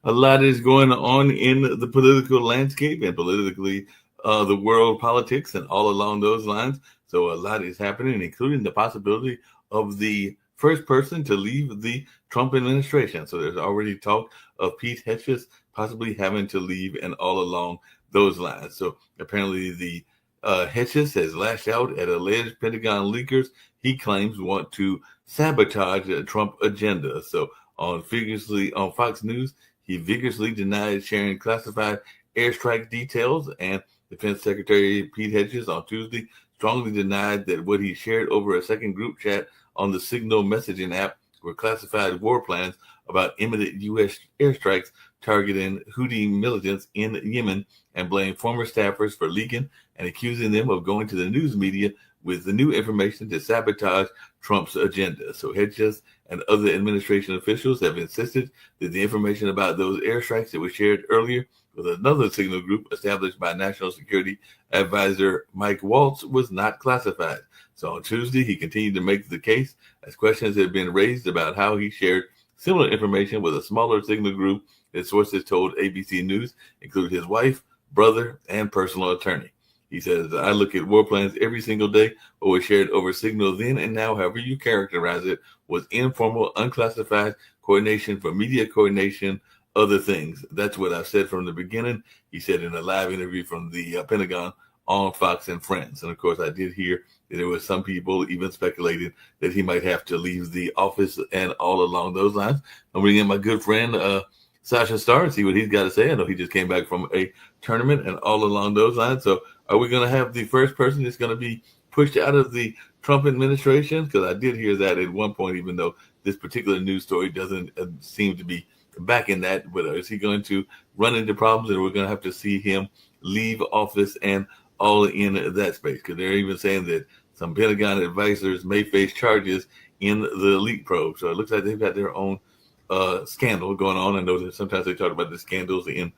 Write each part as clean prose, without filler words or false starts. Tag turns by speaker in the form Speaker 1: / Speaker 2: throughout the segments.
Speaker 1: A lot is going on in the political landscape and politically, the world politics and all along those lines. So a lot is happening, including the possibility of the first person to leave the Trump administration. So there's already talk of Pete Hegseth possibly having to leave, and all along those lines. So apparently the Hegseth has lashed out at alleged Pentagon leakers he claims want to sabotage the Trump agenda. So on Fox News, he vigorously denied sharing classified airstrike details, and Defense Secretary Pete Hegseth on Tuesday strongly denied that what he shared over a second group chat on the Signal messaging app were classified war plans about imminent U.S. airstrikes targeting Houthi militants in Yemen, and blamed former staffers for leaking and accusing them of going to the news media with the new information to sabotage Trump's agenda. So Hedges and other administration officials have insisted that the information about those airstrikes that were shared earlier with another signal group established by National Security Advisor Mike Waltz was not classified. So on Tuesday, he continued to make the case as questions have been raised about how he shared similar information with a smaller signal group that sources told ABC News include his wife, brother, and personal attorney. He says, I look at war plans every single day. What was shared over Signal then and now, however you characterize it, was informal, unclassified coordination for media coordination, other things. That's what I said from the beginning. He said in a live interview from the Pentagon on Fox and Friends. And of course, I did hear that there were some people even speculating that he might have to leave the office and all along those lines. I'm bringing in my good friend, Sasha Starr, and see what he's got to say. I know he just came back from a tournament and all along those lines. So are we going to have the first person that's going to be pushed out of the Trump administration? Because I did hear that at one point, even though this particular news story doesn't seem to be backing that. But is he going to run into problems, and we're going to have to see him leave office and all in that space? Because they're even saying that some Pentagon advisors may face charges in the leak probe. So it looks like they've got their own scandal going on. I know that sometimes they talk about the scandals in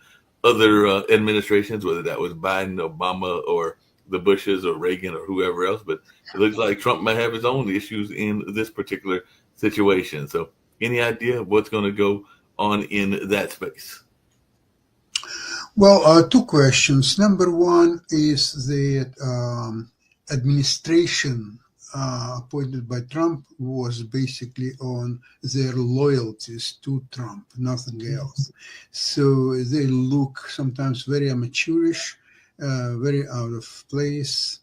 Speaker 1: other administrations, whether that was Biden, Obama, or the Bushes, or Reagan, or whoever else. But it looks like Trump might have his own issues in this particular situation. So, any idea of what's going to go on in that space?
Speaker 2: Well, two questions. Number one is that administration appointed by Trump was basically on their loyalties to Trump, nothing else. So they look sometimes very amateurish, very out of place.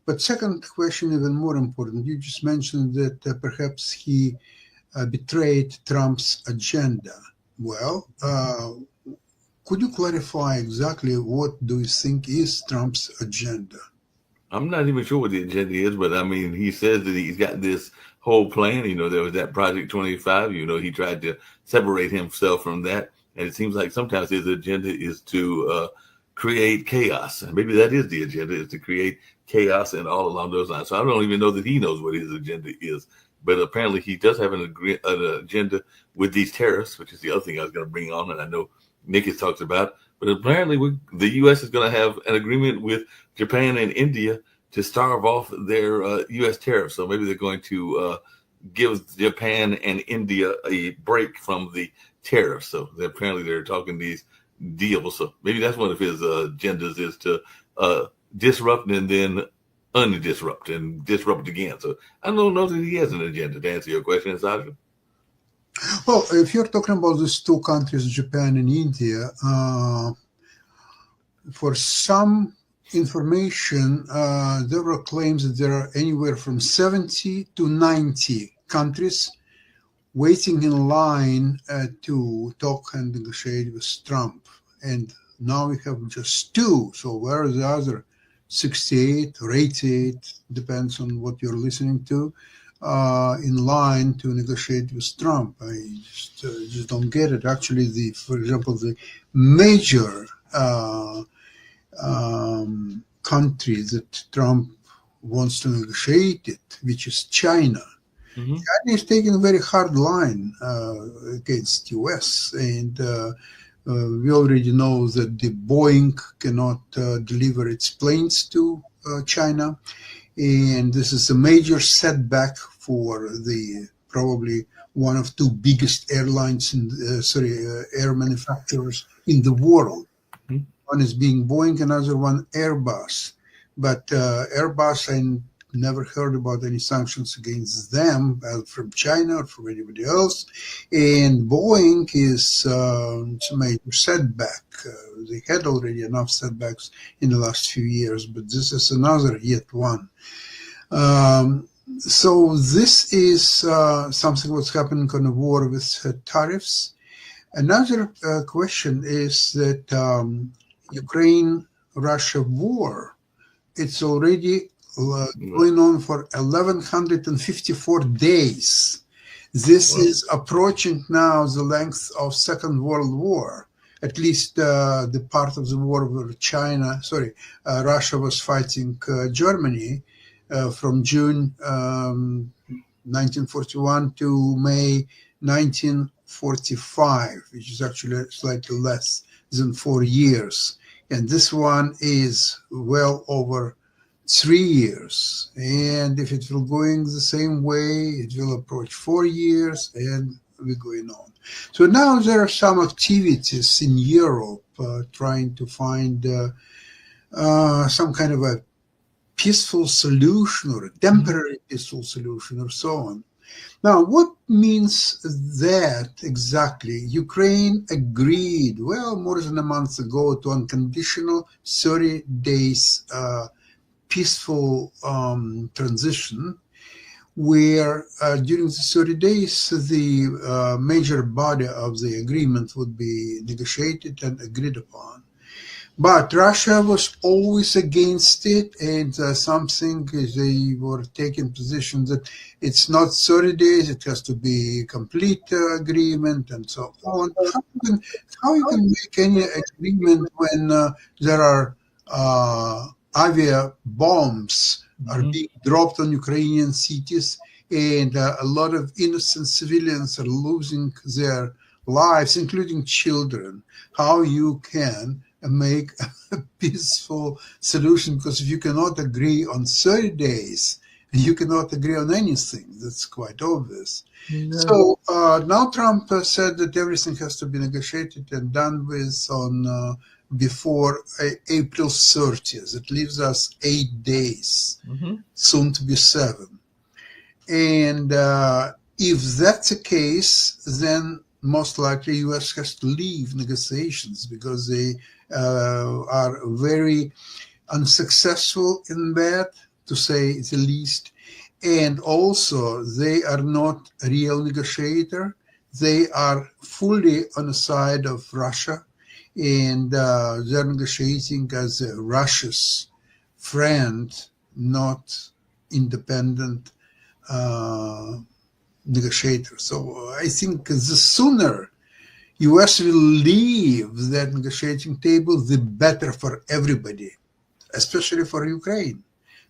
Speaker 2: But second question, even more important, you just mentioned that perhaps he betrayed Trump's agenda. Well, could you clarify exactly what do you think is Trump's agenda?
Speaker 1: I'm not even sure what the agenda is, but I mean, he says that he's got this whole plan. There was that Project 25. He tried to separate himself from that. And it seems like sometimes his agenda is to create chaos. And maybe that is the agenda, is to create chaos and all along those lines. So I don't even know that he knows what his agenda is. But apparently he does have an agenda with these tariffs, which is the other thing I was going to bring on. And I know Nick has talked about. But apparently the U.S. is going to have an agreement with Japan and India to starve off their U.S. tariffs. So maybe they're going to give Japan and India a break from the tariffs. So apparently they're talking these deals. So maybe that's one of his agendas, is to disrupt and then undisrupt and disrupt again. So I don't know that he has an agenda, to answer your question, Sasha.
Speaker 2: Well, if you're talking about these two countries, Japan and India, for some information, there were claims that there are anywhere from 70 to 90 countries waiting in line to talk and negotiate with Trump. And now we have just two. So where are the other 68 or 88, depends on what you're listening to, in line to negotiate with Trump? I just don't get it. Actually, for example, the major country that Trump wants to negotiate it, which is China. Mm-hmm. China is taking a very hard line against US, and we already know that the Boeing cannot deliver its planes to China, and this is a major setback for the probably one of two biggest airlines air manufacturers in the world.
Speaker 1: Mhm.
Speaker 2: One is being Boeing, another one Airbus. But Airbus, I never heard about any sanctions against them from China or from anybody else. And Boeing is it's a major setback. They had already enough setbacks in the last few years, but this is another yet one. So this is something what's happening on the war with tariffs. Another question is that Ukraine-Russia war, it's already going on for 1,154 days. This is approaching now the length of Second World War, at least the part of the war where Russia was fighting Germany from June 1941 to May 1945, which is actually slightly less than 4 years. And this one is well over 3 years. And if it will going the same way, it will approach 4 years, and we're going on. So now there are some activities in Europe trying to find some kind of a peaceful solution or a temporary peaceful solution or so on. Now, what means that exactly? Ukraine agreed, well, more than a month ago, to unconditional 30 days peaceful transition, where during the 30 days, the major body of the agreement would be negotiated and agreed upon. But Russia was always against it, and something they were taking position that it's not 30 days, it has to be a complete agreement and so on. How you can make any agreement when there are avia bombs are being dropped on Ukrainian cities, and a lot of innocent civilians are losing their lives, including children? How you can make a peaceful solution? Because if you cannot agree on 30 days, you cannot agree on anything. That's quite obvious. No. So now Trump said that everything has to be negotiated and done with on before April 30th. It leaves us 8 days, soon to be 7. And if that's the case, then most likely U.S. has to leave negotiations because they are very unsuccessful in that, to say the least. And also, they are not a real negotiator. They are fully on the side of Russia, and they're negotiating as Russia's friend, not independent negotiator. So I think the sooner U.S. will leave that negotiating table, the better for everybody, especially for Ukraine.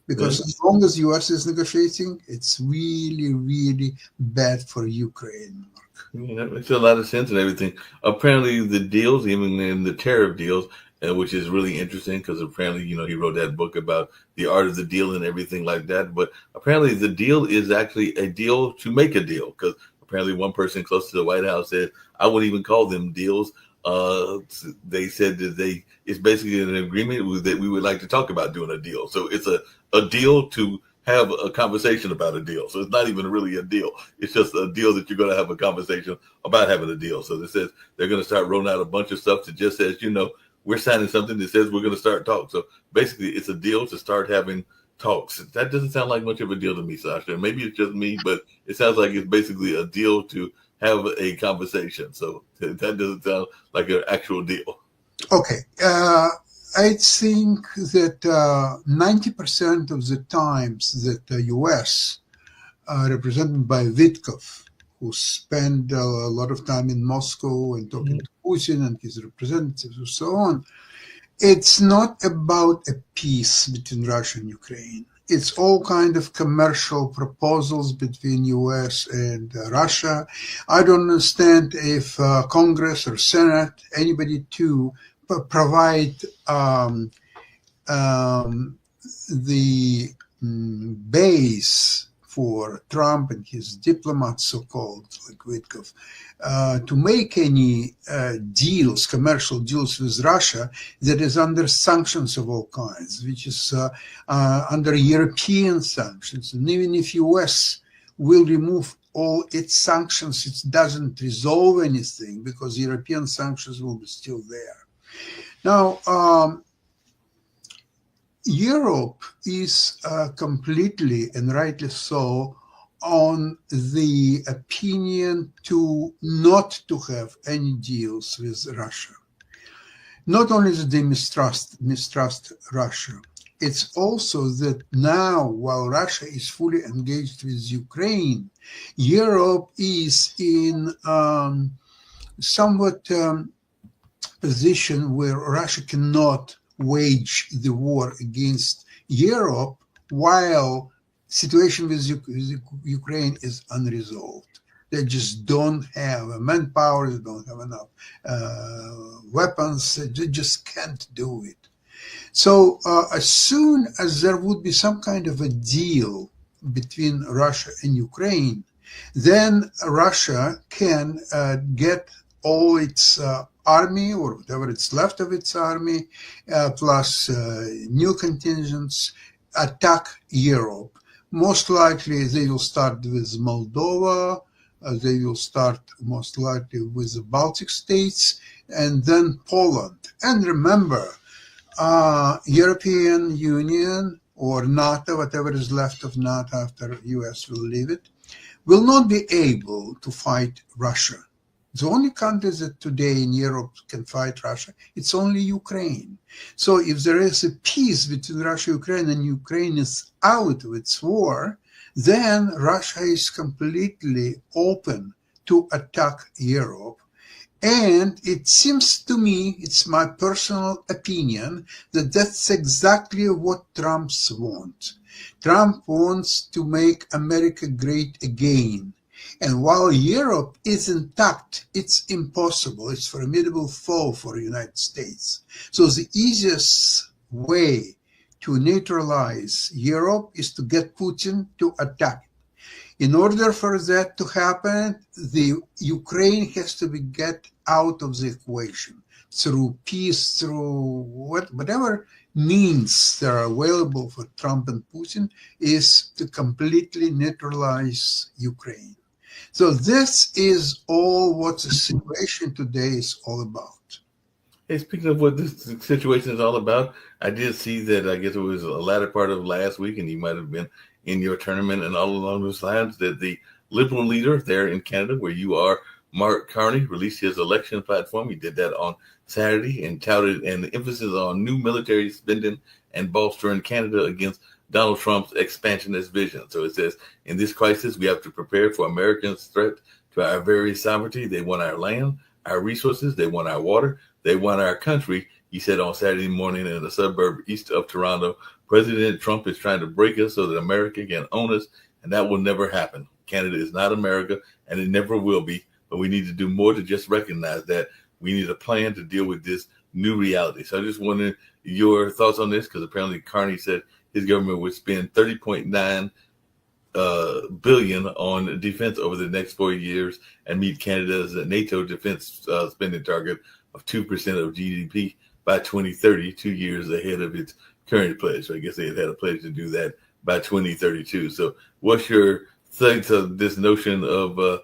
Speaker 2: Because as long as U.S. is negotiating, it's really, really bad for Ukraine.
Speaker 1: That makes a lot of sense and everything. Apparently, the deals, even in the tariff deals, which is really interesting because apparently, he wrote that book about the art of the deal and everything like that. But apparently, the deal is actually a deal to make a deal, because apparently one person close to the White House said, I wouldn't even call them deals. They said that it's basically an agreement that we would like to talk about doing a deal. So it's a deal to have a conversation about a deal. So it's not even really a deal. It's just a deal that you're going to have a conversation about having a deal. So it says they're going to start rolling out a bunch of stuff that just says, we're signing something that says we're going to start talks. So basically it's a deal to start having talks. That doesn't sound like much of a deal to me, Sasha. Maybe it's just me, but it sounds like it's basically a deal to have a conversation. So that doesn't sound like an actual deal.
Speaker 2: Okay. I think that 90% of the times that the U.S., represented by Witkoff, who spent a lot of time in Moscow and talking to Putin and his representatives and so on, it's not about a peace between Russia and Ukraine. It's all kind of commercial proposals between U.S. and Russia. I don't understand if Congress or Senate, anybody to provide the base for Trump and his diplomats, so-called, like Witkoff, to make any deals, commercial deals with Russia that is under sanctions of all kinds, which is under European sanctions. And even if US will remove all its sanctions, it doesn't resolve anything because European sanctions will be still there. Now, Europe is completely, and rightly so, on the opinion not to have any deals with Russia. Not only that they mistrust Russia, it's also that now, while Russia is fully engaged with Ukraine, Europe is in somewhat position where Russia cannot wage the war against Europe while situation with Ukraine is unresolved. They just don't have manpower, they don't have enough weapons, they just can't do it. So as soon as there would be some kind of a deal between Russia and Ukraine, then Russia can get all its army, or whatever it's left of its army, plus new contingents, attack Europe. Most likely they will start with Moldova, they will start most likely with the Baltic states, and then Poland. And remember, European Union or NATO, whatever is left of NATO after US will leave it, will not be able to fight Russia. The only country that today in Europe can fight Russia, it's only Ukraine. So if there is a peace between Russia and Ukraine, and Ukraine is out of its war, then Russia is completely open to attack Europe. And it seems to me, it's my personal opinion, that that's exactly what Trump wants. Trump wants to make America great again. And while Europe is intact, it's impossible. It's a formidable foe for the United States. So the easiest way to neutralize Europe is to get Putin to attack. In order for that to happen, the Ukraine has to be get out of the equation through peace, through whatever means that are available for Trump and Putin, is to completely neutralize Ukraine. So this is all what the situation today is all about.
Speaker 1: Hey, speaking of what this situation is all about, I did see that, I guess it was a latter part of last week, and you might have been in your tournament and all along those lines, that the Liberal leader there in Canada, where you are, Mark Carney, released his election platform. He did that on Saturday and touted an emphasis on new military spending and bolstering Canada against Donald Trump's expansionist vision. So it says, in this crisis, we have to prepare for Americans' threat to our very sovereignty. They want our land, our resources. They want our water. They want our country. He said on Saturday morning in a suburb east of Toronto, President Trump is trying to break us so that America can own us, and that will never happen. Canada is not America, and it never will be. But we need to do more to just recognize that. We need a plan to deal with this new reality. So I just wondering your thoughts on this, because apparently Carney said his government would spend $30.9 billion on defense over the next 4 years and meet Canada's NATO defense spending target of 2% of GDP by 2030, 2 years ahead of its current pledge. So I guess they had a pledge to do that by 2032. So what's your thoughts of this notion of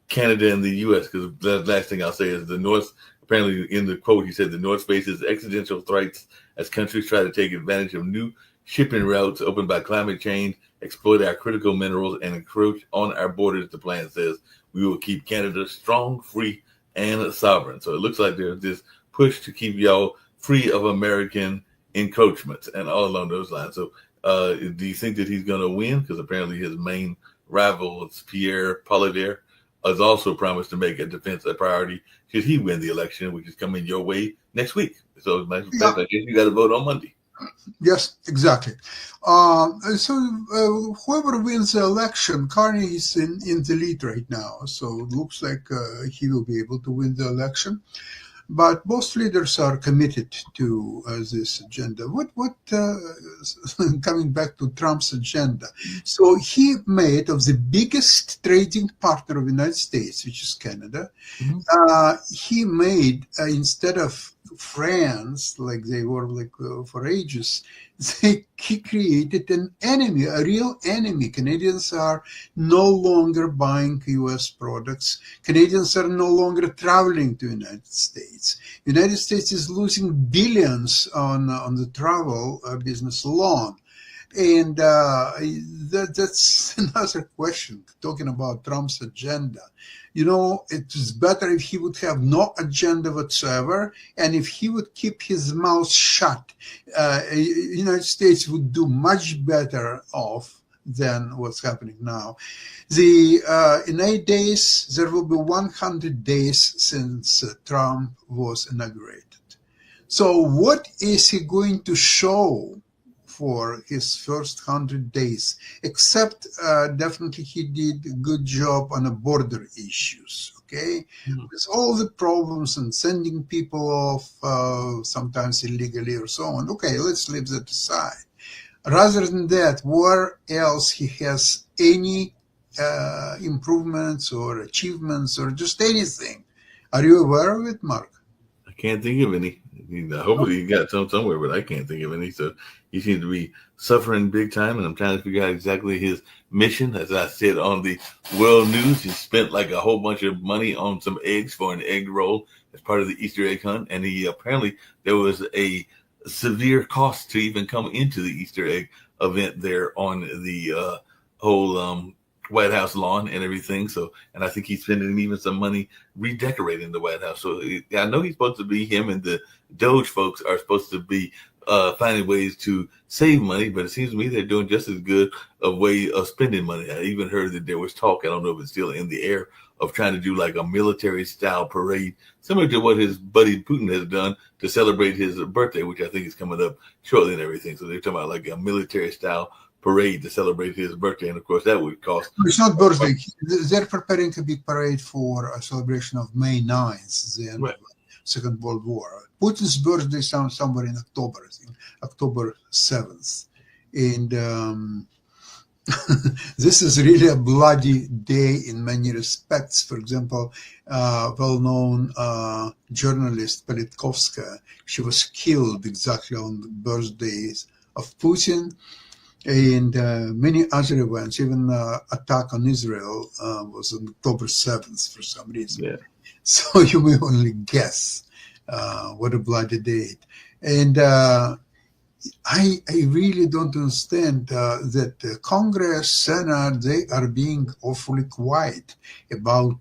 Speaker 1: Canada and the U.S.? Because the last thing I'll say is the North, apparently in the quote, he said the North faces existential threats as countries try to take advantage of new shipping routes opened by climate change, exploit our critical minerals, and encroach on our borders. The plan says we will keep Canada strong, free, and sovereign. So it looks like there's this push to keep y'all free of American encroachments and all along those lines. So do you think that he's going to win? Because apparently his main rival, Pierre Poilievre, has also promised to make a defense a priority should he win the election, which is coming your way next week. So I guess you got to vote on Monday.
Speaker 2: Yes, exactly. So whoever wins the election, Carney is in the lead right now. So it looks like he will be able to win the election. but both leaders are committed to this agenda. Coming back to Trump's agenda, so he made of the biggest trading partner of the United States, which is Canada, he made instead of friends like they were for ages, he created an enemy, a real enemy. Canadians are no longer buying U.S. products. Canadians are no longer traveling to the United States. The United States is losing billions on the travel business alone. And that's another question, talking about Trump's agenda. You know, it is better if he would have no agenda whatsoever, and if he would keep his mouth shut, United States would do much better off than what's happening now. In 8 days, there will be 100 days since Trump was inaugurated. So what is he going to show for his first 100 days, except definitely he did a good job on the border issues, okay? With all the problems and sending people off, sometimes illegally or so on. Okay, let's leave that aside. Rather than that, where else he has any improvements or achievements or just anything? Are you aware of it, Mark?
Speaker 1: I can't think of any. Hopefully you got some somewhere, but I can't think of any. So he seems to be suffering big time, and I'm trying to figure out exactly his mission. As I said on the World News, he spent like a whole bunch of money on some eggs for an egg roll as part of the Easter egg hunt, and he apparently there was a severe cost to even come into the Easter egg event there on the whole White House lawn and everything. So, and I think he's spending even some money redecorating the White House. So I know he's supposed to be, him and the Doge folks are supposed to be finding ways to save money, but it seems to me they're doing just as good a way of spending money. I even heard that there was talk, I don't know if it's still in the air, of trying to do like a military style parade, similar to what his buddy Putin has done to celebrate his birthday, which I think is coming up shortly and everything. So they're talking about like a military style parade to celebrate his birthday, and of course that would cost.
Speaker 2: It's not birthday. They're preparing a big parade for a celebration of May 9th, the end of the Second World War. Putin's birthday sounds somewhere in October, I think, October 7th. And this is really a bloody day in many respects. For example, well-known journalist Politkovskaya, she was killed exactly on the birthdays of Putin. And many other events, even attack on Israel was on October 7th for some reason.
Speaker 1: Yeah.
Speaker 2: So you may only guess what a bloody date. And I really don't understand that Congress, Senate, they are being awfully quiet about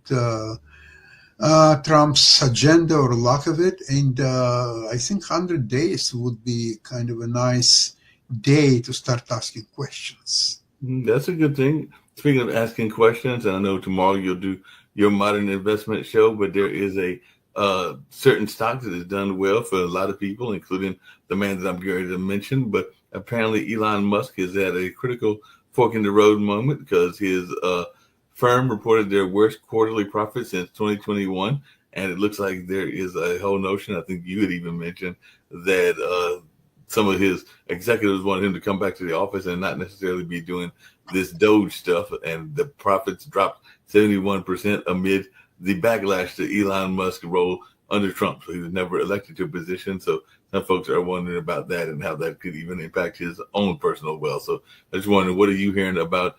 Speaker 2: Trump's agenda or lack of it. And I think 100 days would be kind of a nice day to start asking questions.
Speaker 1: That's a good thing. Speaking of asking questions, and I know tomorrow you'll do your modern investment show, but there is a certain stock that has done well for a lot of people, including the man that I'm going to mention. But apparently Elon Musk is at a critical fork in the road moment because his firm reported their worst quarterly profit since 2021. And it looks like there is a whole notion, I think you had even mentioned, that some of his executives wanted him to come back to the office and not necessarily be doing this Doge stuff. And the profits dropped 71% amid the backlash to Elon Musk's role under Trump. So he was never elected to a position. So some folks are wondering about that and how that could even impact his own personal wealth. So I just wondering, what are you hearing about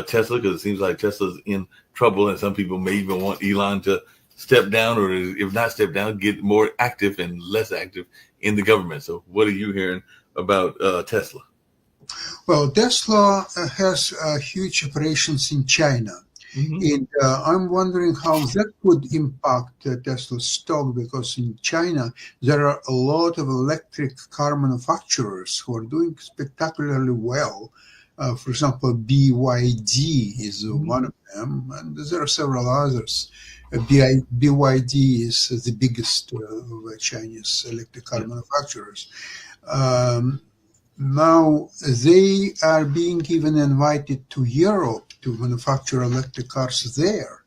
Speaker 1: Tesla? Because it seems like Tesla's in trouble, and some people may even want Elon to step down, or if not step down, get more active and less active in the government. So what are you hearing about Tesla?
Speaker 2: Well, Tesla has huge operations in China. And I'm wondering how that could impact Tesla's stock, because in China, there are a lot of electric car manufacturers who are doing spectacularly well. For example, BYD is one of them, and there are several others. BYD is the biggest of Chinese electric car manufacturers. Now, they are being even invited to Europe to manufacture electric cars there.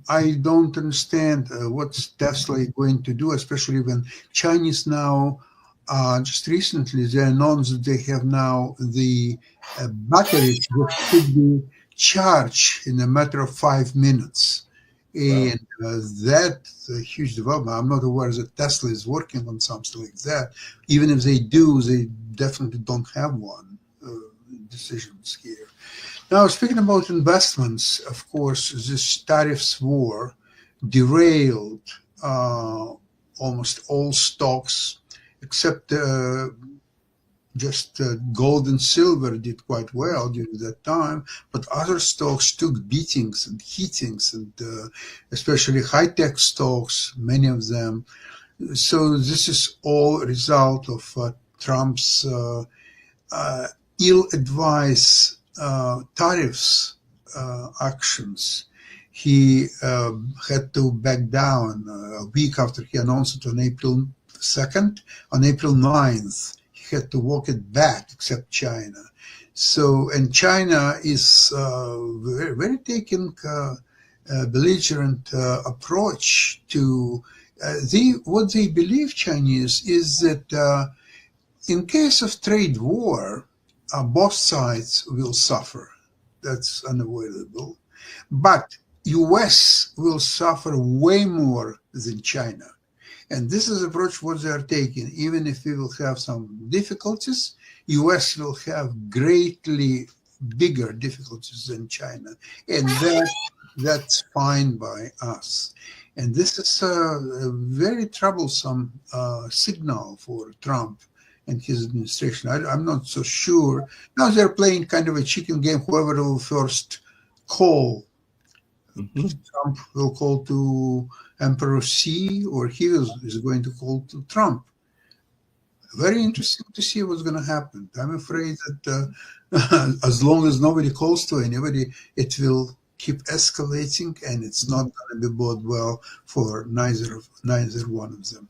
Speaker 2: I don't understand what's Tesla going to do, especially when Chinese now, just recently, they announced that they have now the batteries that could be charged in a matter of 5 minutes.
Speaker 1: Wow.
Speaker 2: And that's a huge development. I'm not aware that Tesla is working on something like that. Even if they do, they definitely don't have one decisions here. Now, speaking about investments, of course, this tariffs war derailed almost all stocks, except just gold and silver did quite well during that time, but other stocks took beatings and heatings, and especially high-tech stocks, many of them. So this is all a result of Trump's ill-advised tariffs actions. He had to back down a week after he announced it on April 2nd. On April 9th, he had to walk it back, except China. So, and China is very, very taking belligerent approach to what they believe, Chinese, is that in case of trade war, both sides will suffer. That's unavoidable. But US will suffer way more than China. And this is the approach what they are taking. Even if we will have some difficulties, US will have greatly bigger difficulties than China. And that's fine by us. And this is a very troublesome signal for Trump and his administration. I'm not so sure. Now they're playing kind of a chicken game. Whoever will first call, Trump will call to Emperor Xi, or he is going to call to Trump. Very interesting to see what's going to happen. I'm afraid that as long as nobody calls to anybody, it will keep escalating, and it's not going to be bode well for neither one of them.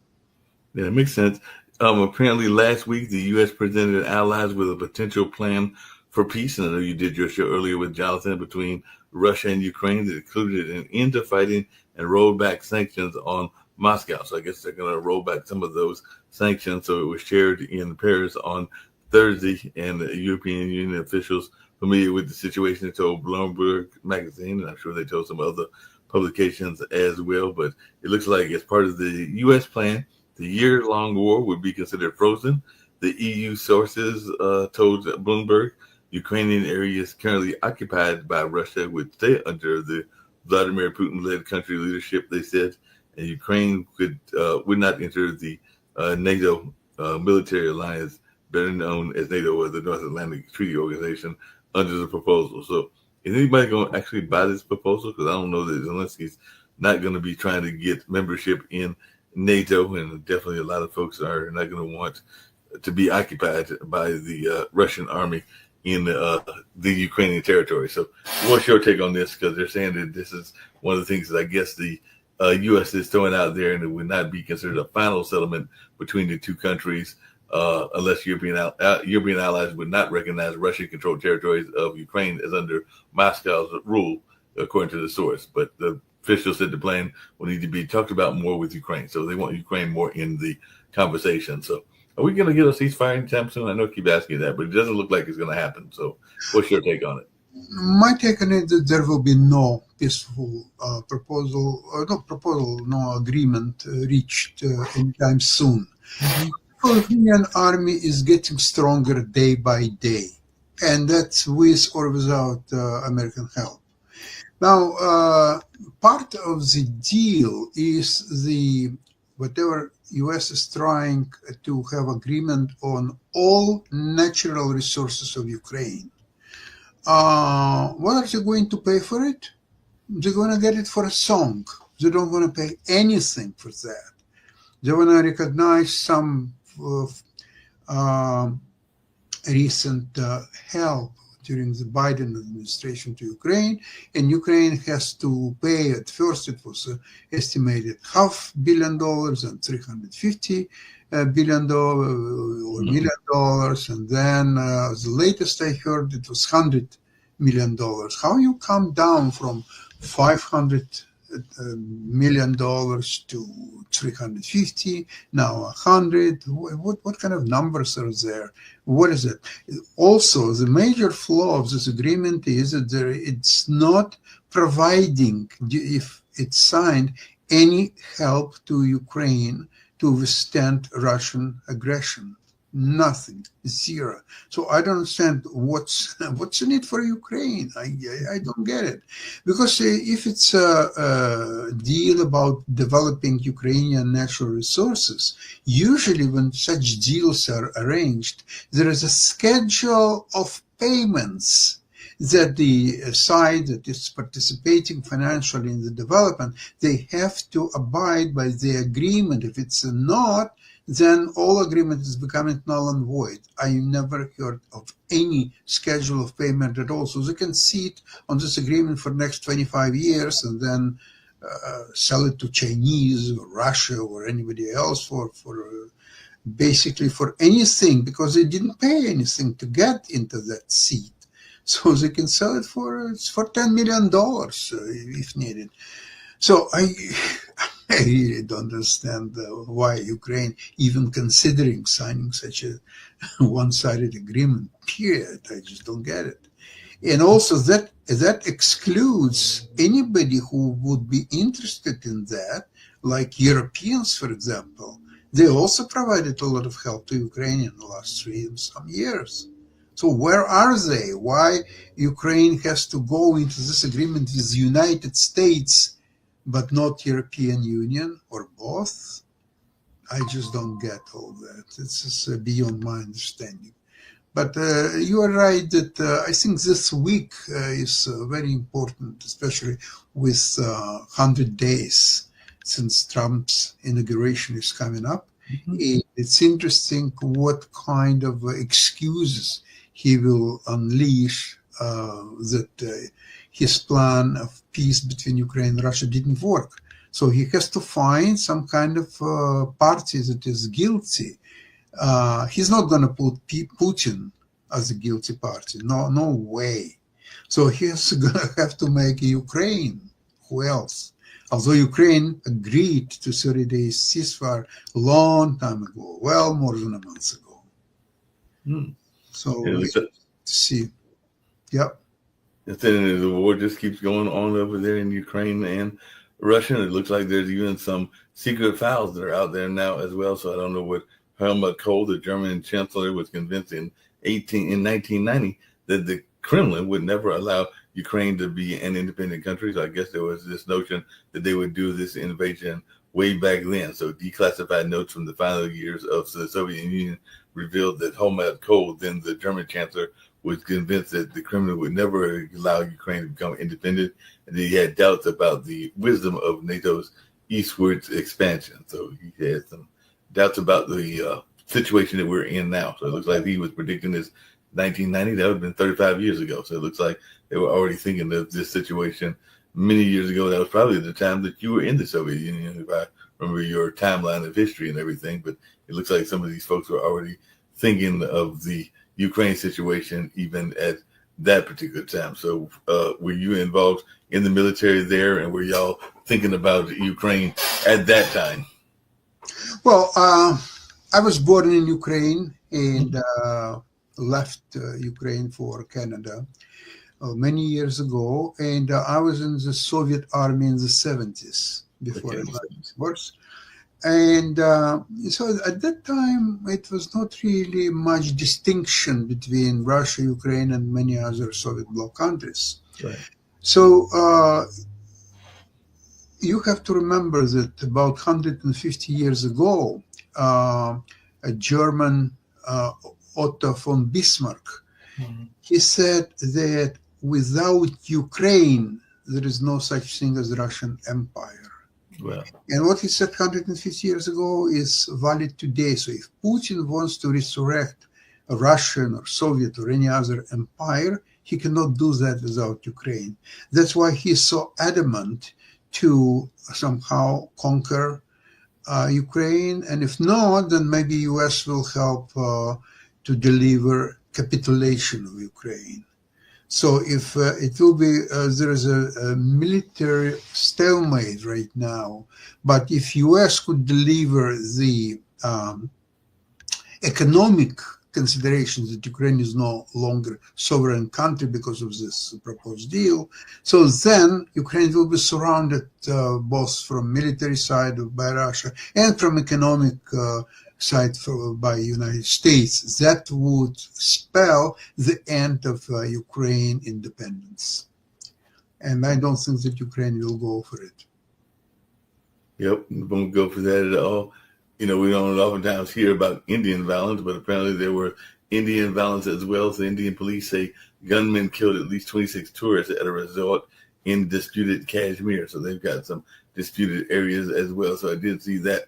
Speaker 1: Yeah, it makes sense. Apparently, last week the U.S. presented allies with a potential plan for peace, and I know you did your show earlier with Jonathan, between Russia and Ukraine, that included an end to fighting and rolled back sanctions on Moscow. So I guess they're going to roll back some of those sanctions. So it was shared in Paris on Thursday, and the European Union officials familiar with the situation told Bloomberg magazine, and I'm sure they told some other publications as well. But it looks like as part of the U.S. plan, the year-long war would be considered frozen. The EU sources told Bloomberg Ukrainian areas currently occupied by Russia would stay under the Vladimir Putin-led country leadership, they said, and Ukraine would not enter the NATO military alliance, better known as NATO or the North Atlantic Treaty Organization, under the proposal. So is anybody going to actually buy this proposal? Because I don't know that Zelensky's not going to be trying to get membership in NATO, and definitely a lot of folks are not going to want to be occupied by the Russian army in the Ukrainian territory. So what's your take on this? Because they're saying that this is one of the things that I guess the U.S. is throwing out there, and it would not be considered a final settlement between the two countries unless European allies would not recognize Russian-controlled territories of Ukraine as under Moscow's rule, according to the source. But the officials said the plan will need to be talked about more with Ukraine. So they want Ukraine more in the conversation. So are we going to get a ceasefire anytime soon? I know I keep asking that, but it doesn't look like it's going to happen. So what's your take on it?
Speaker 2: My take on it is that there will be no peaceful no agreement reached anytime soon. The Ukrainian army is getting stronger day by day, and that's with or without American help. Now, part of the deal is whatever U.S. is trying to have agreement on all natural resources of Ukraine. What are they going to pay for it? They're going to get it for a song. They don't want to pay anything for that. They want to recognize some recent help during the Biden administration to Ukraine, and Ukraine has to pay. At first, it was estimated $500 million and $350 billion or $1 million, and then the latest I heard it was $100 million. How you come down from $500 million to 350, now 100. What kind of numbers are there? What is it? Also, the major flaw of this agreement is that it's not providing, if it's signed, any help to Ukraine to withstand Russian aggression. Nothing, zero. So I don't understand what's the need for Ukraine. I don't get it, because if it's a deal about developing Ukrainian natural resources, usually when such deals are arranged, there is a schedule of payments that the side that is participating financially in the development, they have to abide by the agreement. If it's not, then all agreement is becoming null and void. I never heard of any schedule of payment at all. So they can sit on this agreement for the next 25 years and then sell it to Chinese or Russia or anybody else for basically for anything, because they didn't pay anything to get into that seat. So they can sell it for $10 million if needed. So I really don't understand why Ukraine even considering signing such a one-sided agreement, period. I just don't get it. And also that excludes anybody who would be interested in that, like Europeans, for example. They also provided a lot of help to Ukraine in the last 3 and some years. So where are they? Why Ukraine has to go into this agreement with the United States but not European Union, or both? I just don't get all that. It's just beyond my understanding. But you are right that I think this week is very important, especially with 100 days since Trump's inauguration is coming up. Mm-hmm. It's interesting what kind of excuses he will unleash that his plan of peace between Ukraine and Russia didn't work. So he has to find some kind of party that is guilty. He's not going to put Putin as a guilty party. No way. So he's going to have to make Ukraine. Who else? Although Ukraine agreed to 30 days ceasefire a long time ago, well, more than a month ago. So see. Yep.
Speaker 1: Then the war just keeps going on over there in Ukraine and Russia. And it looks like there's even some secret files that are out there now as well. So I don't know what Helmut Kohl, the German chancellor, was convinced in 1990 that the Kremlin would never allow Ukraine to be an independent country. So I guess there was this notion that they would do this invasion way back then. So declassified notes from the final years of the Soviet Union revealed that Helmut Kohl, then the German chancellor, was convinced that the Kremlin would never allow Ukraine to become independent, and he had doubts about the wisdom of NATO's eastwards expansion. So he had some doubts about the situation that we're in now. So it looks like he was predicting this 1990. That would have been 35 years ago. So it looks like they were already thinking of this situation many years ago. That was probably the time that you were in the Soviet Union, if I remember your timeline of history and everything. But it looks like some of these folks were already thinking of the Ukraine situation even at that particular time. So were you involved in the military there, and were y'all thinking about Ukraine at that time?
Speaker 2: Well, I was born in Ukraine and left Ukraine for Canada many years ago, and I was in the Soviet Army in the 70s before I left, of course. And so at that time, it was not really much distinction between Russia, Ukraine, and many other Soviet bloc countries. Right. So you have to remember that about 150 years ago, a German, Otto von Bismarck, he said that without Ukraine, there is no such thing as Russian Empire. Well. And what he said 150 years ago is valid today. So if Putin wants to resurrect a Russian or Soviet or any other empire, he cannot do that without Ukraine. That's why he's so adamant to somehow conquer Ukraine. And if not, then maybe US will help to deliver capitulation of Ukraine. So if it will be, there is a military stalemate right now, but if U.S. could deliver the economic considerations that Ukraine is no longer sovereign country because of this proposed deal, so then Ukraine will be surrounded both from military side by Russia and from economic side by United States. That would spell the end of Ukraine independence. And I don't think that Ukraine will go for it.
Speaker 1: Yep, won't go for that at all. We don't oftentimes hear about Indian violence, but apparently there were Indian violence as well. So Indian police say gunmen killed at least 26 tourists at a resort in disputed Kashmir. So they've got some disputed areas as well. So I did see that.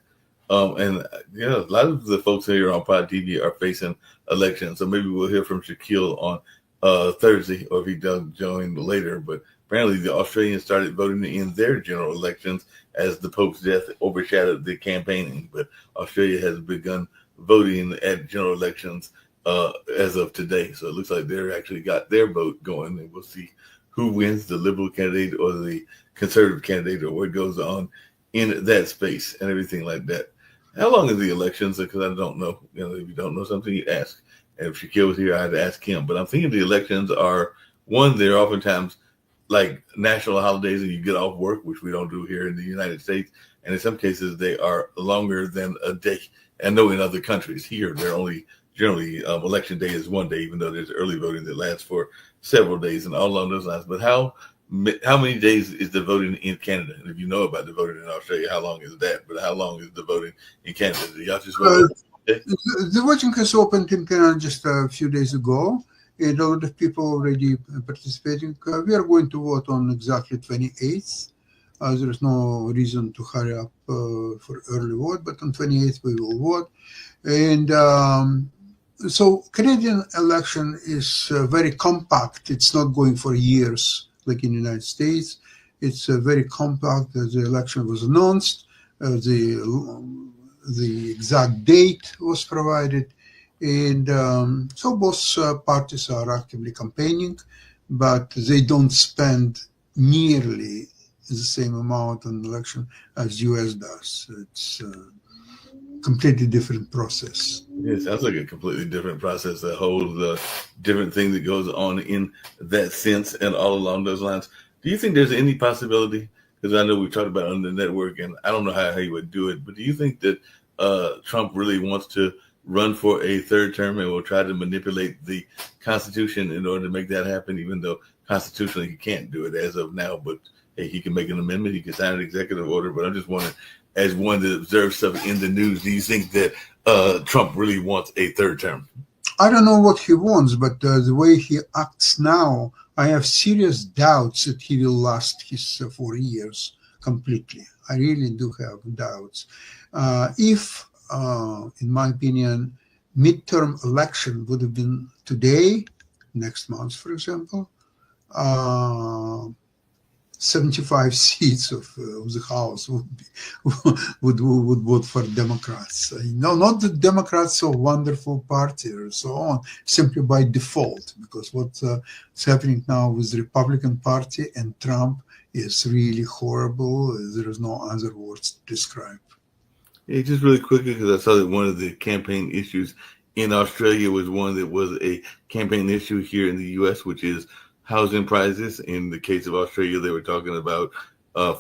Speaker 1: And a lot of the folks here on Pod TV are facing elections. So maybe we'll hear from Shaquille on Thursday, or if he does join later. But apparently the Australians started voting in their general elections as the Pope's death overshadowed the campaigning. But Australia has begun voting at general elections as of today. So it looks like they're actually got their vote going, and we'll see who wins, the Liberal candidate or the Conservative candidate, or what goes on in that space and everything like that. How long is the elections? Because I don't know. If you don't know something, you ask. And if Shaquille was here, I had to ask him. But I'm thinking the elections are, one, they're oftentimes like national holidays and you get off work, which we don't do here in the United States. And in some cases, they are longer than a day. And no, in other countries here, they're only generally election day is one day, even though there's early voting that lasts for several days and all along those lines. But how many days is the voting in Canada? And if you know about the voting in Australia, how long is that? But how long is the voting in Canada? Do y'all just vote?
Speaker 2: The voting has opened in Canada just a few days ago, and a lot of people already participating. We are going to vote on exactly 28th. There is no reason to hurry up for early vote, but on 28th we will vote. And so Canadian election is very compact. It's not going for years like in the United States. It's very compact. The election was announced. The exact date was provided. And so both parties are actively campaigning, but they don't spend nearly the same amount on election as U.S. does. It's a completely different process.
Speaker 1: Yeah, it sounds like a completely different process, the whole different thing that goes on in that sense and all along those lines. Do you think there's any possibility, because I know we talked about it on the network and I don't know how he would do it, but do you think that Trump really wants to run for a third term and will try to manipulate the Constitution in order to make that happen, even though constitutionally he can't do it as of now, but hey, he can make an amendment, he can sign an executive order. But I'm just wondering, as one that observes stuff in the news, do you think that Trump really wants a third term?
Speaker 2: I don't know what he wants, but the way he acts now, I have serious doubts that he will last his 4 years completely. I really do have doubts. If, in my opinion, midterm election would have been today, next month, for example, 75 seats of the House would vote for Democrats. No, not the Democrats are a wonderful party or so on, simply by default, because what's happening now with the Republican Party and Trump is really horrible. There is no other words to describe.
Speaker 1: Yeah, just really quickly, because I saw that one of the campaign issues in Australia was one that was a campaign issue here in the U.S., which is housing prices. In the case of Australia, they were talking about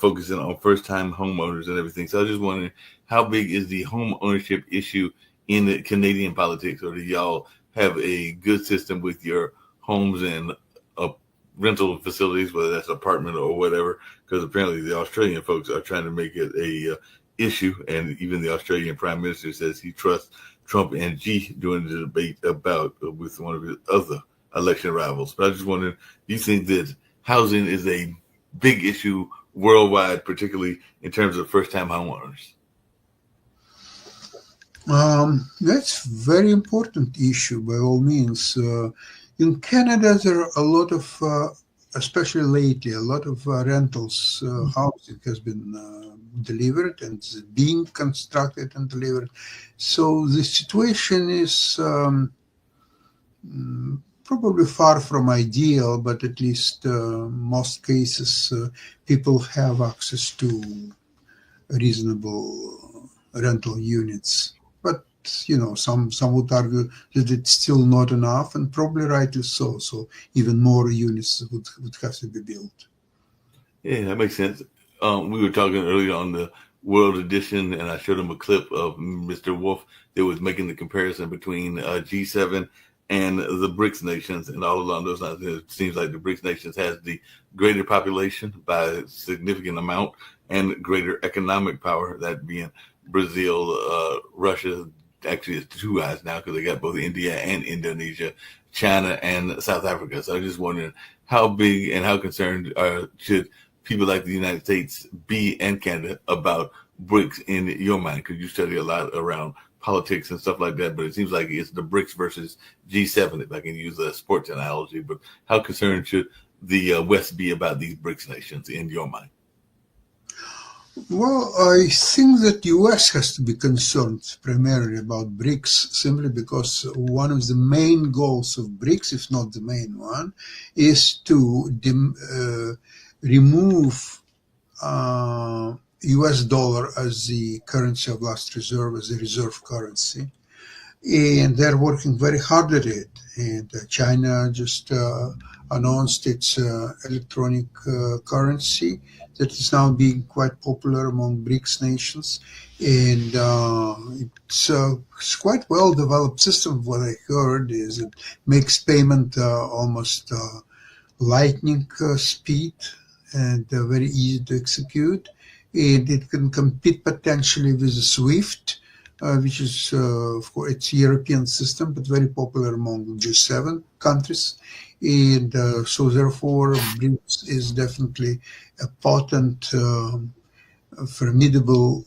Speaker 1: focusing on first-time homeowners and everything. So I was just wondering, how big is the home ownership issue in the Canadian politics, or do y'all have a good system with your homes and rental facilities, whether that's apartment or whatever? Because apparently the Australian folks are trying to make it a issue, and even the Australian Prime Minister says he trusts Trump and Xi during the debate about with one of his other election rivals. But I just wondered, do you think that housing is a big issue worldwide, particularly in terms of first-time homeowners?
Speaker 2: That's a very important issue, by all means. In Canada, there are a lot of, especially lately, a lot of rentals housing has been delivered and being constructed and delivered. So the situation is probably far from ideal, but at least most cases people have access to reasonable rental units. But some would argue that it's still not enough, and probably rightly so. So even more units would have to be built.
Speaker 1: Yeah, that makes sense. We were talking earlier on the World Edition, and I showed him a clip of Mr. Wolf that was making the comparison between G7 and the BRICS nations, and all along those lines. It seems like the BRICS nations has the greater population by a significant amount and greater economic power, that being Brazil, Russia. Actually, it's two eyes now because they got both India and Indonesia, China and South Africa. So I'm just wondering how big and how concerned should people like the United States be, and Canada, about BRICS in your mind? Because you study a lot around politics and stuff like that, but it seems like it's the BRICS versus G7, if I can use a sports analogy. But how concerned should the West be about these BRICS nations in your mind?
Speaker 2: Well, I think that U.S. has to be concerned primarily about BRICS, simply because one of the main goals of BRICS, if not the main one, is to remove U.S. dollar as the currency of last resort, as a reserve currency. And they're working very hard at it. And China just announced its electronic currency that is now being quite popular among BRICS nations. And it's quite well-developed system. What I heard is it makes payment almost lightning speed and very easy to execute. And it can compete potentially with SWIFT, which is, of course, it's a European system, but very popular among G7 countries. And so therefore, BRICS is definitely a potent, formidable,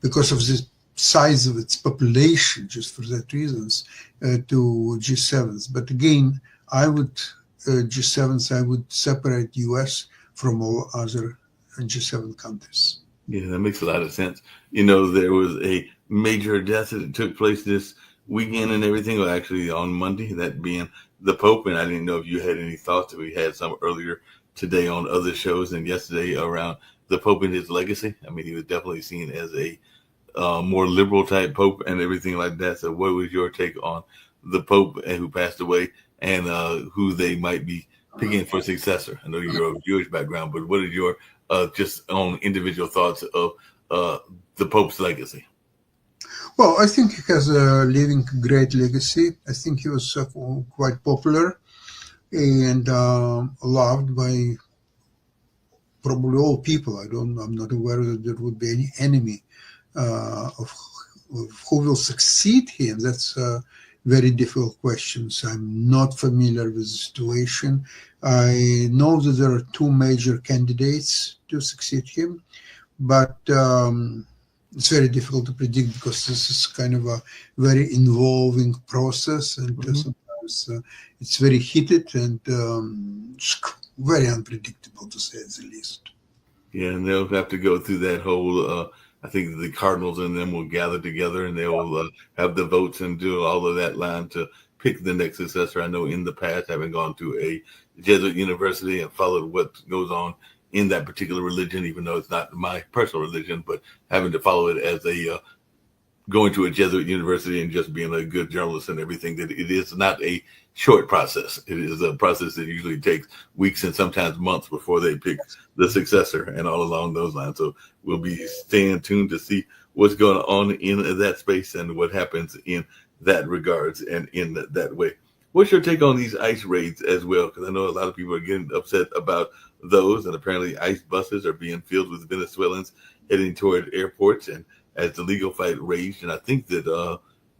Speaker 2: because of the size of its population, just for that reasons, to G7s. But again, G7s, I would separate US from all other G7 countries.
Speaker 1: Yeah, that makes a lot of sense. There was a major death that took place this weekend and everything, or actually on Monday, that being the Pope. And I didn't know if you had any thoughts. We had some earlier today on other shows and yesterday around the Pope and his legacy. I mean, he was definitely seen as a more liberal type Pope and everything like that. So what was your take on the Pope who passed away and who they might be picking for successor? I know you're of Jewish background, but what are your just on individual thoughts of the Pope's legacy?
Speaker 2: Well, I think he has a living great legacy. I think he was quite popular and loved by probably all people. I'm not aware that there would be any enemy of who will succeed him. That's a very difficult question. So I'm not familiar with the situation. I know that there are two major candidates to succeed him, but it's very difficult to predict because this is kind of a very involving process, and sometimes it's very heated and it's very unpredictable, to say the least.
Speaker 1: Yeah, and they'll have to go through that whole. I think the cardinals and them will gather together, and they'll have the votes and do all of that line to pick the next successor. I know in the past, having gone to a Jesuit university and followed what goes on in that particular religion, even though it's not my personal religion, but having to follow it as a going to a Jesuit university and just being a good journalist and everything, that it is not a short process. It is a process that usually takes weeks and sometimes months before they pick the successor and all along those lines. So we'll be staying tuned to see what's going on in that space and what happens in that regards and in that way. What's your take on these ICE raids as well? Because I know a lot of people are getting upset about those, and apparently ICE buses are being filled with Venezuelans heading toward airports, and as the legal fight raged. And I think that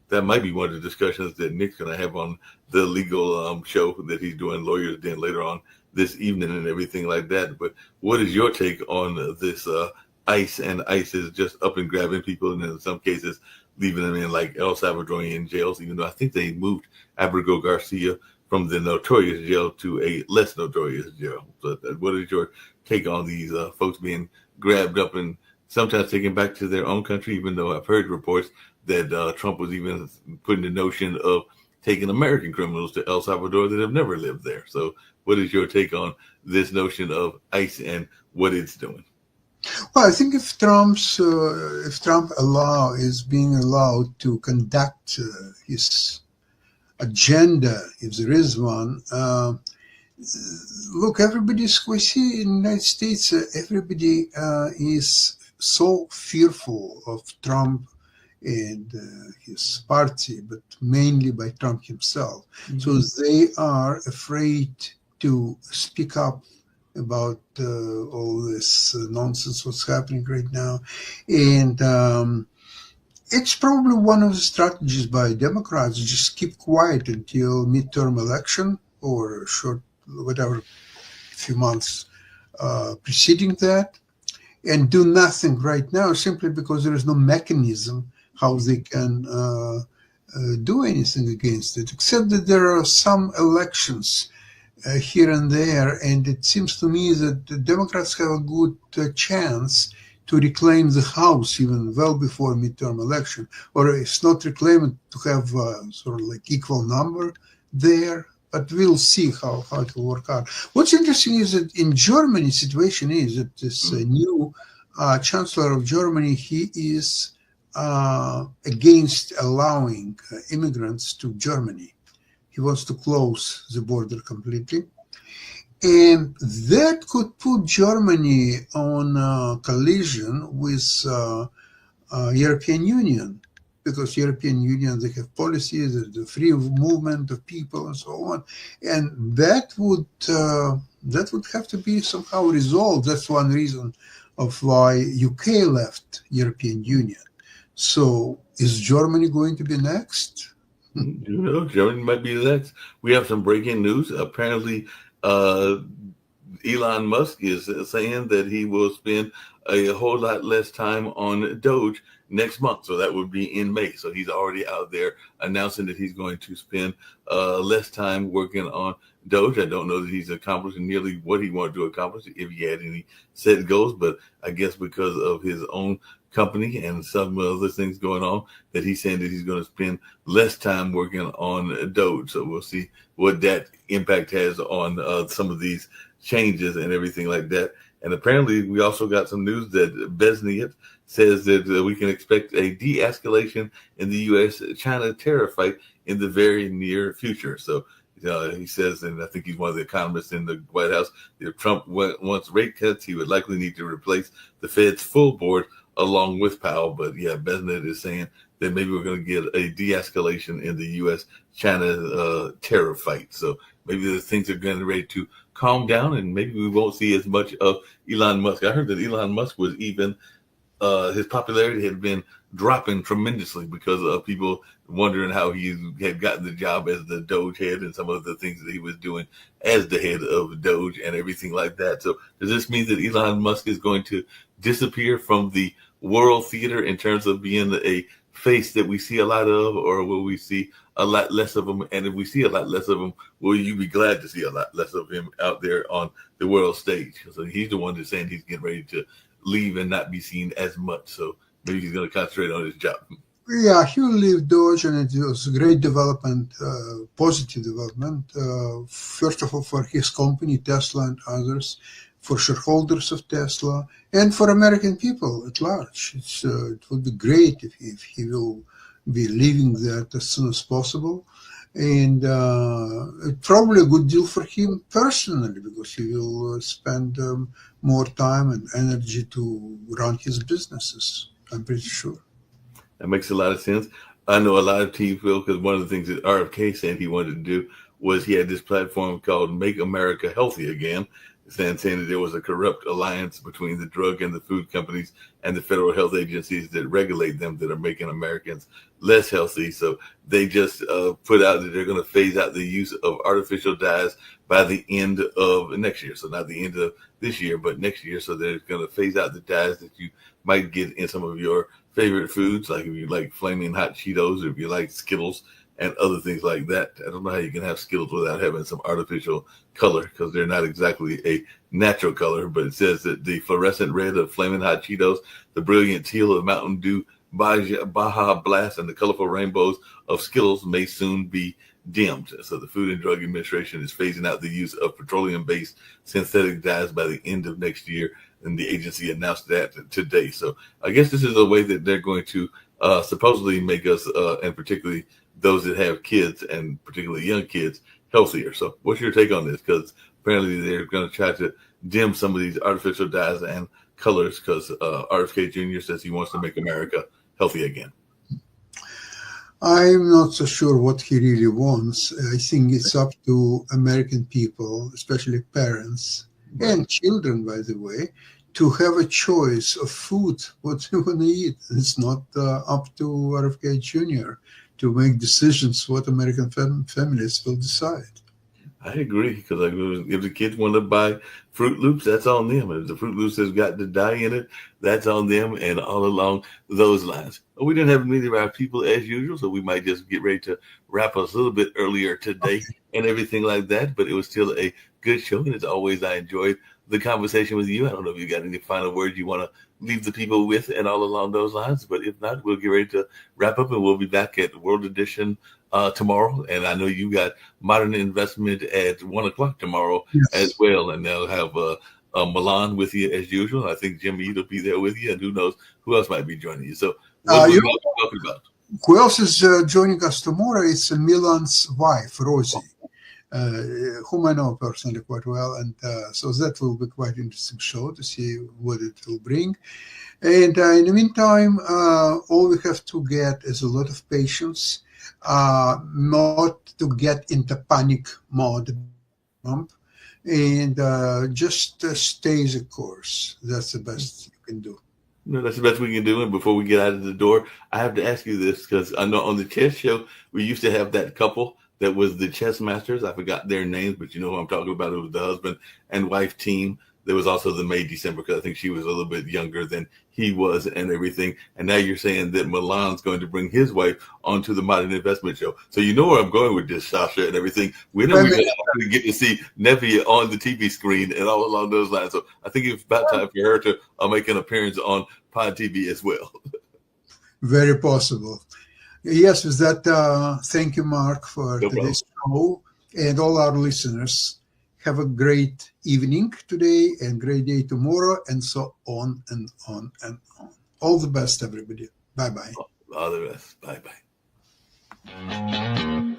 Speaker 1: that might be one of the discussions that Nick's going to have on the legal show that he's doing, Lawyers Den, later on this evening and everything like that. But what is your take on this ICE, and ICE is just up and grabbing people, and in some cases leaving them in like El Salvadorian jails, even though I think they moved Abrego Garcia from the notorious jail to a less notorious jail. So what is your take on these folks being grabbed up and sometimes taken back to their own country, even though I've heard reports that Trump was even putting the notion of taking American criminals to El Salvador that have never lived there. So what is your take on this notion of ICE and what it's doing?
Speaker 2: Well, I think if Trump is being allowed to conduct his agenda, if there is one, look, we see in the United States, everybody is so fearful of Trump and his party, but mainly by Trump himself. Mm-hmm. So they are afraid to speak up about all this nonsense, what's happening right now. And it's probably one of the strategies by Democrats, just keep quiet until midterm election or short, whatever, few months preceding that, and do nothing right now simply because there is no mechanism how they can do anything against it, except that there are some elections here and there, and it seems to me that the Democrats have a good chance to reclaim the House even well before midterm election, or if not reclaim it, to have sort of like equal number there. But we'll see how it will work out. What's interesting is that in Germany, situation is that this new Chancellor of Germany, he is against allowing immigrants to Germany. He wants to close the border completely. And that could put Germany on collision with European Union, because European Union, they have policies, the free movement of people and so on. And that would have to be somehow resolved. That's one reason of why UK left European Union. So is Germany going to be next?
Speaker 1: You know, Germany might be next. We have some breaking news. Apparently, Elon Musk is saying that he will spend a whole lot less time on Doge next month. So that would be in May. So he's already out there announcing that he's going to spend less time working on Doge. I don't know that he's accomplishing nearly what he wanted to accomplish, if he had any set goals, but I guess because of his own company and some other things going on, that he's saying that he's going to spend less time working on Doge. So we'll see what that impact has on some of these changes and everything like that. And apparently we also got some news that Besniak says that we can expect a de-escalation in the U.S.-China tariff fight in the very near future. So he says, and I think he's one of the economists in the White House, if Trump wants rate cuts, he would likely need to replace the Fed's full board along with Powell. But yeah, Besniak is saying that maybe we're going to get a de-escalation in the U.S.-China tariff fight. So maybe the things are getting ready to calm down, and maybe we won't see as much of Elon Musk. I heard that Elon Musk was even, his popularity had been dropping tremendously because of people wondering how he had gotten the job as the Doge head and some of the things that he was doing as the head of Doge and everything like that. So does this mean that Elon Musk is going to disappear from the world theater in terms of being a face that we see a lot of, or will we see a lot less of him? And if we see a lot less of him, will you be glad to see a lot less of him out there on the world stage? So he's the one that's saying he's getting ready to leave and not be seen as much. So maybe he's going to concentrate on his job.
Speaker 2: Yeah, he will leave Doge, and it was a great development, positive development. First of all, for his company, Tesla, and others, for shareholders of Tesla, and for American people at large. It would be great if he will be leaving that as soon as possible. And probably a good deal for him personally, because he will spend more time and energy to run his businesses, I'm pretty sure.
Speaker 1: That makes a lot of sense. I know a lot of people, because one of the things that RFK said he wanted to do was he had this platform called Make America Healthy Again, saying that there was a corrupt alliance between the drug and the food companies and the federal health agencies that regulate them that are making Americans less healthy. So they just put out that they're going to phase out the use of artificial dyes by the end of next year. So not the end of this year, but next year. So they're going to phase out the dyes that you might get in some of your favorite foods, like if you like Flaming Hot Cheetos, or if you like Skittles and other things like that. I don't know how you can have Skittles without having some artificial color, because they're not exactly a natural color. But it says that the fluorescent red of Flaming Hot Cheetos, the brilliant teal of Mountain Dew, Baja Blast, and the colorful rainbows of Skittles may soon be dimmed. So the Food and Drug Administration is phasing out the use of petroleum-based synthetic dyes by the end of next year, and the agency announced that today. So I guess this is a way that they're going to supposedly make us, and particularly those that have kids, and particularly young kids, healthier. So what's your take on this? Because apparently they're going to try to dim some of these artificial dyes and colors, because RFK Jr. says he wants to make America healthy again.
Speaker 2: I'm not so sure what he really wants. I think it's up to American people, especially parents and children, by the way, to have a choice of food, what they want to eat. It's not up to RFK Jr. to make decisions what American families will decide.
Speaker 1: I agree, because if the kids want to buy Fruit Loops, that's on them. If the Fruit Loops has got the dye in it, that's on them, and all along those lines. We didn't have many of our people as usual, so we might just get ready to wrap us a little bit earlier today and everything like that, but it was still a good show, and as always, I enjoyed the conversation with you. I don't know if you got any final words you want to leave the people with and all along those lines, but if not, we'll get ready to wrap up, and we'll be back at World Edition tomorrow, and I know you got Modern Investment at 1:00 tomorrow as well, and they'll have Milan with you as usual. I think Jimmy will be there with you, and who knows who else might be joining you. So what we talking about?
Speaker 2: Who else is joining us tomorrow? It's Milan's wife, Rosie, whom I know personally quite well, and so that will be quite interesting show to see what it will bring. And in the meantime, all we have to get is a lot of patience, not to get into panic mode, and just stay the course. That's the best you can do.
Speaker 1: No, that's the best we can do. And before we get out of the door, I have to ask you this, because I know on the chess show, we used to have that couple that was the chess masters. I forgot their names, but you know who I'm talking about. It was the husband and wife team. There was also the May December, because I think she was a little bit younger than he was and everything. And now you're saying that Milan's going to bring his wife onto the Modern Investment Show. So you know where I'm going with this, Sasha, and everything. We're going to get to see Nevia on the TV screen and all along those lines. So I think it's about time for her to make an appearance on Pod TV as well.
Speaker 2: Very possible. Yes, with that, thank you, Mark, for today's show, and all our listeners. Have a great evening today and great day tomorrow, and so on and on and on. All the best, everybody. Bye-bye.
Speaker 1: All the best. Bye-bye.